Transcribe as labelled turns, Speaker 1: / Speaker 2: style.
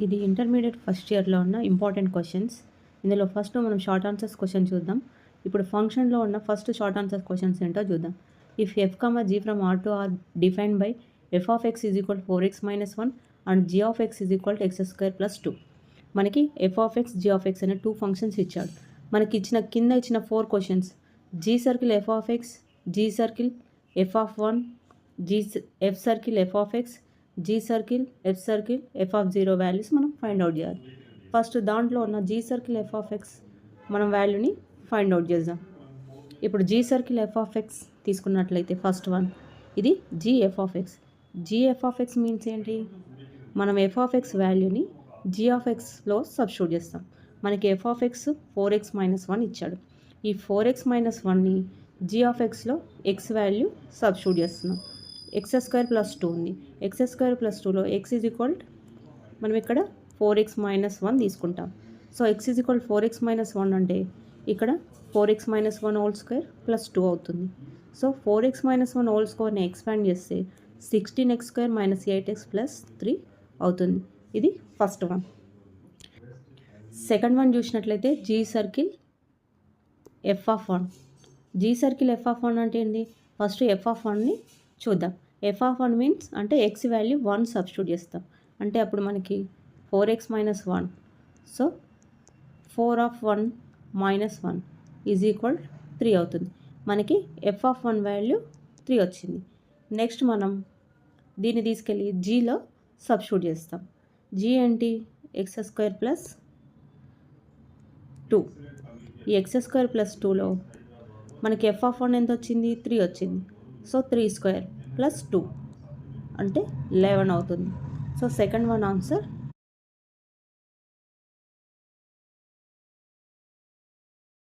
Speaker 1: ఇది intermediate first ఇయర్లో ఉన్న ఇంపార్టెంట్ క్వశ్చన్స్. ఇందులో ఫస్ట్ మనం షార్ట్ ఆన్సర్స్ క్వశ్చన్ చూద్దాం. ఇప్పుడు ఫంక్షన్లో ఉన్న ఫస్ట్ షార్ట్ ఆన్సర్ క్వశ్చన్స్ ఏంటో చూద్దాం. If F g from R to R defined by f of x is equal 4x - 1 అండ్ g of x is equal to x² + 2. మనకి f of x, g of x అనే 2 functions ఇచ్చాడు. మనకి కింద ఇచ్చిన 4 questions g circle f of x, g circle f of 1, f circle f of x, g circle f circle f of 0 values మనం find out చేయాలి. First దాంట్లో ఉన్న g circle f of x మనం వాల్యూని ఫైండ్ అవుట్ చేద్దాం. ఇప్పుడు g circle f of x తీసుకున్నట్లయితే first one ఇది g f of x. g f of x means ఏంటి? మనం f of x వాల్యూని g of xలో సబ్స్టిట్యూట్ చేస్తాం. మనకి f of x 4x - 1 ఇచ్చాడు. ఈ 4x - 1ని g of xలో x value substitute చేస్తున్నాం. x² + 2 ఉంది. x² + 2లో x ఈజ్ ఈక్వల్ మనం ఇక్కడ 4x - 1 తీసుకుంటాం. So x is equal 4x - 1 అంటే ఇక్కడ 4x - 1 హోల్ స్క్వేర్ + 2 అవుతుంది. సో 4x - 1 హోల్ స్క్వేర్ని ఎక్స్పాండ్ చేస్తే 16x² - 8x + 3 అవుతుంది. ఇది ఫస్ట్ వన్. సెకండ్ వన్ చూసినట్లయితే g circle f of 1. g circle f of 1 అంటే ఏంటి? ఫస్ట్ f of 1ని చూద్దాం. f of 1 మీన్స్ అంటే x వాల్యూ 1 సబ్స్టిట్యూట్ చేస్తాం. అంటే అప్పుడు మనకి 4x - 1. So 4 of 1 - 1 is equal 3 అవుతుంది. మనకి f of 1 వాల్యూ 3 వచ్చింది. నెక్స్ట్ మనం దీన్ని తీసుకెళ్ళి జీలో సబ్స్టిట్యూట్ చేస్తాం. g ఏంటి? x² + 2. ఈ x² + 2లో మనకి f of 1 ఎంత వచ్చింది? 3 వచ్చింది. సో 3² + 2 అంటే 11 అవుతుంది. So second one answer